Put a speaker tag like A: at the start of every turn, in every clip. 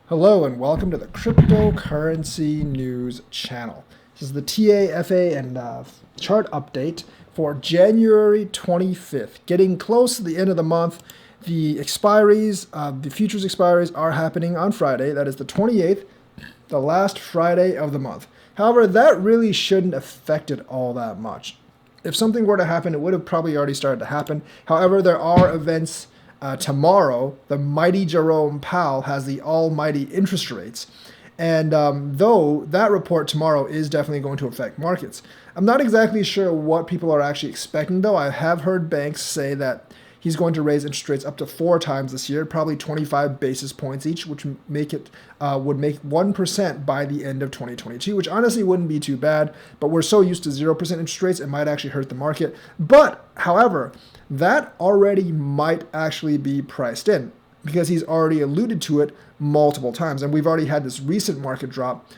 A: Hello and welcome to the Cryptocurrency News channel. This is the TAFA and chart update for January 25th. Getting close to the end of the month. The expiries, the futures expiries are happening on Friday. That is the 28th, the last Friday of the month. However, that really shouldn't affect it all that much. If something were to happen, it would have probably already started to happen. However, there are events tomorrow. The mighty Jerome Powell has the almighty interest rates. And though that report tomorrow is definitely going to affect markets, I'm not exactly sure what people are actually expecting, though. I have heard banks say that he's going to raise interest rates up to 4 times this year, probably 25 basis points each, which would make 1% by the end of 2022, which honestly wouldn't be too bad. But we're so used to 0% interest rates, it might actually hurt the market. But, however, that already might actually be priced in because he's already alluded to it multiple times. And we've already had this recent market drop,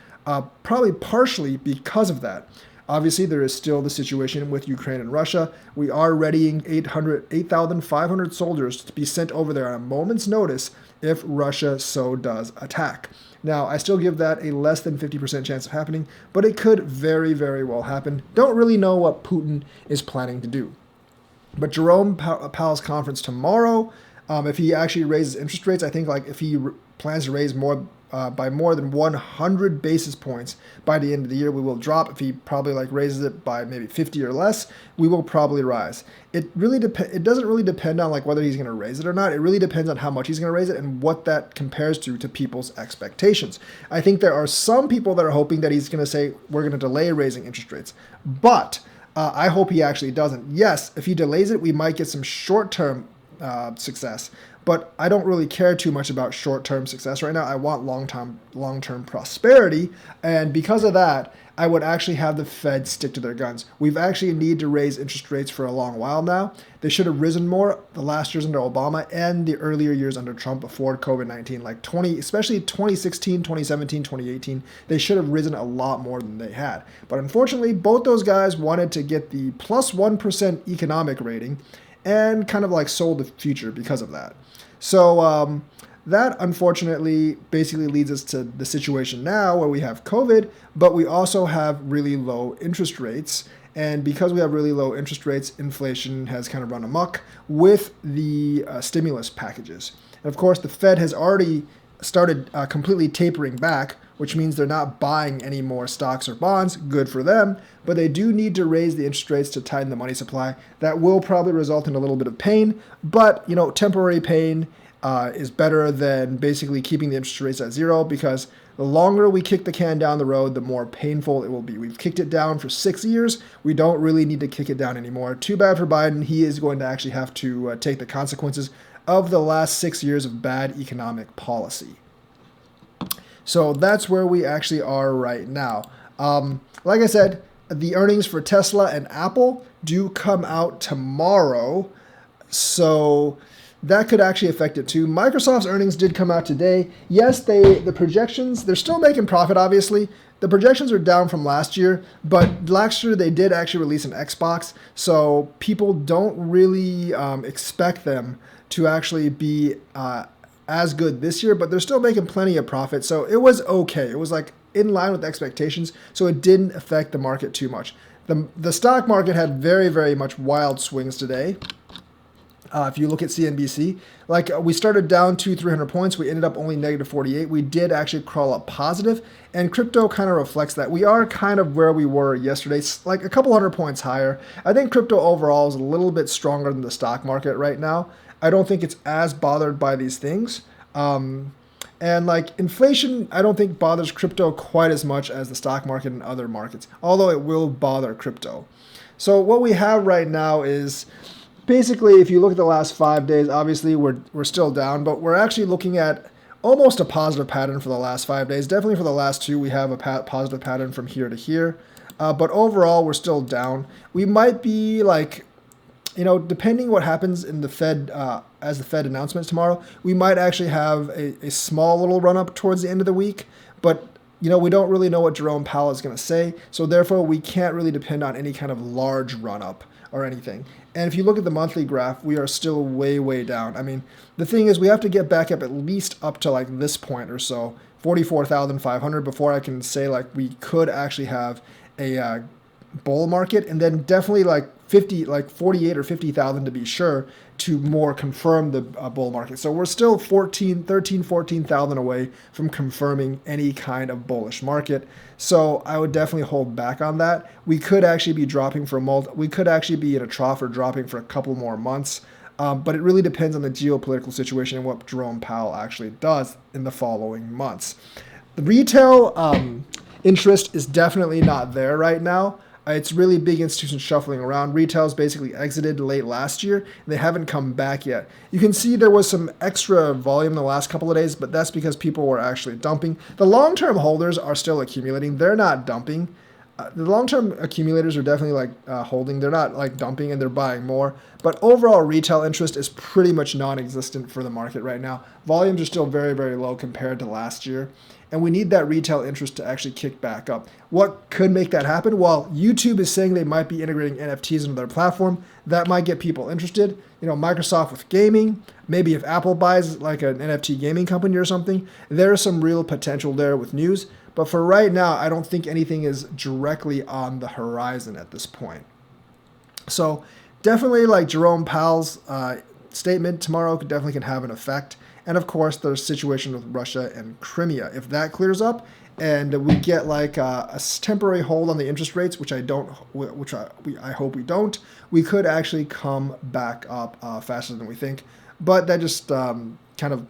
A: probably partially because of that. Obviously, there is still the situation with Ukraine and Russia. We are readying 8,500 soldiers to be sent over there on a moment's notice if Russia so does attack. Now, I still give that a less than 50% chance of happening, but it could very, very well happen. Don't really know what Putin is planning to do. But Jerome Powell's conference tomorrow, if he actually raises interest rates, I think if he plans to raise by more than 100 basis points by the end of the year, we will drop. If he probably raises it by maybe 50 or less, we will probably rise. It doesn't really depend on whether he's going to raise it or not. It really depends on how much he's going to raise it and what that compares to people's expectations. I think there are some people that are hoping that he's going to say we're going to delay raising interest rates, but I hope he actually doesn't. Yes, if he delays it, we might get some short-term success, but I don't really care too much about short-term success right now. I want long-term prosperity, and because of that, I would actually have the Fed stick to their guns. We've actually need to raise interest rates for a long while now. They should have risen more the last years under Obama and the earlier years under Trump before COVID-19, especially 2016, 2017, 2018. They should have risen a lot more than they had. But unfortunately, both those guys wanted to get the plus 1% economic rating and kind of sold the future because of that. So that unfortunately basically leads us to the situation now where we have COVID, but we also have really low interest rates. And because we have really low interest rates, inflation has kind of run amok with the stimulus packages. And of course, the Fed has already started completely tapering back, which means they're not buying any more stocks or bonds. Good for them. But they do need to raise the interest rates to tighten the money supply. That will probably result in a little bit of pain, but temporary pain is better than basically keeping the interest rates at zero, because the longer we kick the can down the road, the more painful it will be. We've kicked it down for 6 years. We don't really need to kick it down anymore. Too bad for Biden. He is going to actually have to take the consequences of the last 6 years of bad economic policy. So that's where we actually are right now. Like I said, the earnings for Tesla and Apple do come out tomorrow, so that could actually affect it too. Microsoft's earnings did come out today. Yes, the projections, they're still making profit, obviously. The projections are down from last year, but last year they did actually release an Xbox, so people don't really expect them to actually be as good this year, but they're still making plenty of profit, so it was okay. It was in line with expectations, so it didn't affect the market too much. The stock market had very, very much wild swings today. If you look at CNBC, we started down 200-300 points. We ended up only negative 48. We did actually crawl up positive, and crypto kind of reflects that. We are kind of where we were yesterday, a couple hundred points higher. I think crypto overall is a little bit stronger than the stock market right now. I don't think it's as bothered by these things. And inflation, I don't think bothers crypto quite as much as the stock market and other markets, although it will bother crypto. So what we have right now is basically, if you look at the last 5 days, obviously we're still down, but we're actually looking at almost a positive pattern for the last 5 days. Definitely for the last 2, we have a positive pattern from here to here. But overall, we're still down. We might be depending what happens in the Fed, as the Fed announcements tomorrow, we might actually have a small little run up towards the end of the week. But, we don't really know what Jerome Powell is going to say. So therefore, we can't really depend on any kind of large run up. or anything. And if you look at the monthly graph, we are still way, way down. I mean, the thing is, we have to get back up at least up to like this point or so, 44,500, before I can say like we could actually have a bull market, and then definitely like 48 or 50,000 to be sure, to more confirm the bull market. So we're still 14,000 away from confirming any kind of bullish market. So I would definitely hold back on that. We could actually be dropping for we could actually be in a trough or dropping for a couple more months. But it really depends on the geopolitical situation and what Jerome Powell actually does in the following months. The retail interest is definitely not there right now. It's really big institutions shuffling around. Retail's basically exited late last year, and they haven't come back yet. You can see there was some extra volume the last couple of days, but that's because people were actually dumping. The long-term holders are still accumulating. They're not dumping. The long-term accumulators are definitely holding. They're not like dumping, and they're buying more. But overall retail interest is pretty much non-existent for the market right now. Volumes are still very, very low compared to last year. And we need that retail interest to actually kick back up. What could make that happen? Well, YouTube is saying they might be integrating NFTs into their platform. That might get people interested. Microsoft with gaming. Maybe if Apple buys like an NFT gaming company or something, there's some real potential there with news. But for right now, I don't think anything is directly on the horizon at this point. So definitely like Jerome Powell's statement tomorrow definitely can have an effect. And of course, there's a situation with Russia and Crimea. If that clears up and we get like a temporary hold on the interest rates, which I hope we don't, we could actually come back up faster than we think. But that just kind of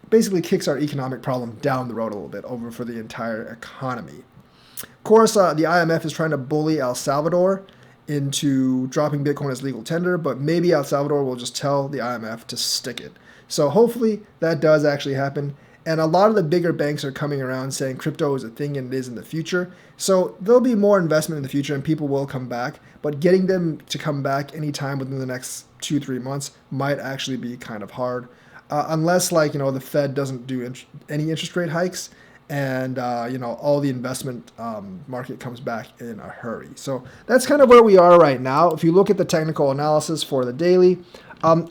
A: basically kicks our economic problem down the road a little bit over for the entire economy. Of course, the IMF is trying to bully El Salvador into dropping Bitcoin as legal tender, but maybe El Salvador will just tell the IMF to stick it. So hopefully that does actually happen. And a lot of the bigger banks are coming around saying crypto is a thing and it is in the future. So there'll be more investment in the future and people will come back. But getting them to come back anytime within the next 2-3 months might actually be kind of hard. Unless the Fed doesn't do any interest rate hikes and all the investment market comes back in a hurry. So that's kind of where we are right now. If you look at the technical analysis for the daily,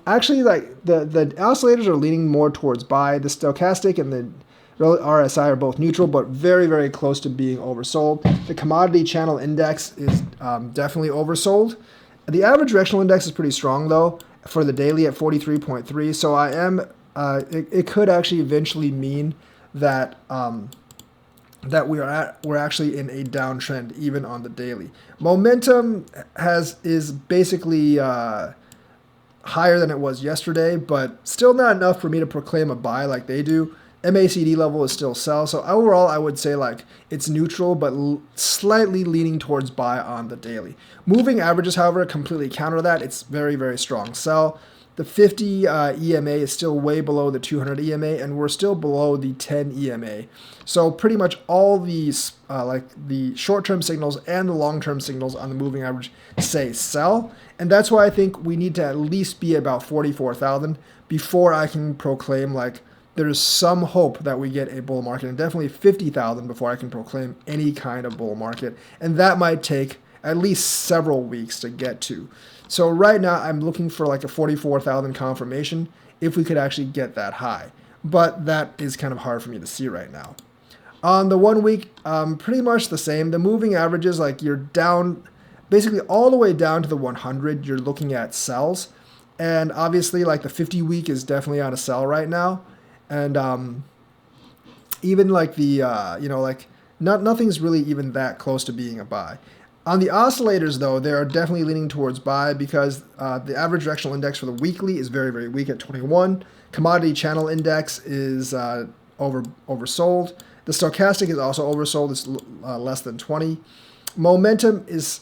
A: actually, like the oscillators are leaning more towards buy. The stochastic and the RSI are both neutral, but very, very close to being oversold. The commodity channel index is definitely oversold. The average directional index is pretty strong though for the daily at 43.3. So I am. It could actually eventually mean that that we're actually in a downtrend even on the daily. Momentum is basically higher than it was yesterday, but still not enough for me to proclaim a buy like they do. MACD level is still sell. So overall, I would say like it's neutral, but slightly leaning towards buy on the daily. Moving averages, however, completely counter that. It's very, very strong sell. The 50 EMA is still way below the 200 EMA, and we're still below the 10 EMA. So pretty much all these, like the short-term signals and the long-term signals on the moving average say sell. And that's why I think we need to at least be about 44,000 before I can proclaim like there's some hope that we get a bull market, and definitely 50,000 before I can proclaim any kind of bull market. And that might take at least several weeks to get to. So right now I'm looking for like a 44,000 confirmation if we could actually get that high. But that is kind of hard for me to see right now. On the 1 week, pretty much the same. The moving averages, like you're down, basically all the way down to the 100, you're looking at sells. And obviously like the 50 week is definitely on a sell right now. And even like the, nothing's really even that close to being a buy. On the oscillators, though, they are definitely leaning towards buy because the average directional index for the weekly is very, very weak at 21. Commodity channel index is oversold. The stochastic is also oversold. It's less than 20. Momentum is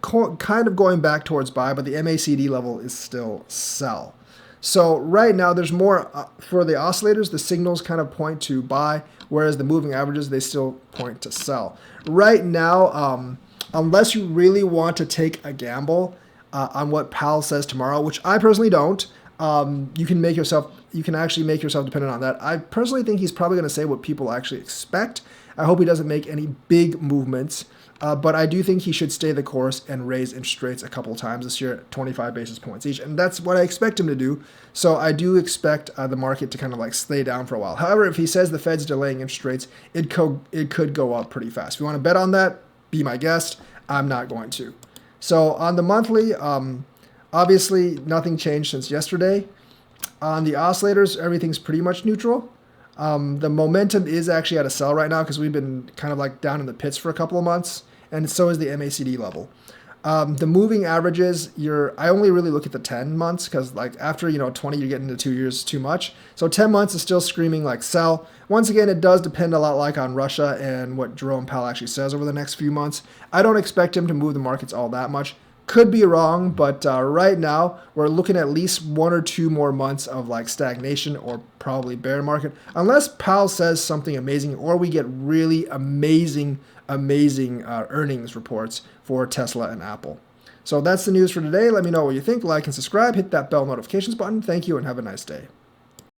A: kind of going back towards buy, but the MACD level is still sell. So right now, there's more for the oscillators. The signals kind of point to buy, whereas the moving averages, they still point to sell. Right now, unless you really want to take a gamble on what Powell says tomorrow, which I personally don't, you can make yourself you can actually make yourself dependent on that. I personally think he's probably going to say what people actually expect. I hope he doesn't make any big movements, but I do think he should stay the course and raise interest rates a couple times this year, 25 basis points each, and that's what I expect him to do. So I do expect the market to kind of like stay down for a while. However, if he says the Fed's delaying interest rates, it could go up pretty fast. If you want to bet on that, be my guest. I'm not going to. So on the monthly, obviously nothing changed since yesterday. On the oscillators, everything's pretty much neutral. The momentum is actually at a sell right now because we've been kind of like down in the pits for a couple of months, and so is the MACD level. The moving averages, I only really look at the 10 months because like after 20, you get into 2 years too much. So 10 months is still screaming like sell. Once again, it does depend a lot like on Russia and what Jerome Powell actually says over the next few months. I don't expect him to move the markets all that much. Could be wrong, but right now we're looking at least 1 or 2 more months of like stagnation or probably bear market, unless Powell says something amazing or we get really amazing earnings reports for Tesla and Apple. So that's the news for today. Let me know what you think. Like and subscribe. Hit that bell notifications button. Thank you and have a nice day.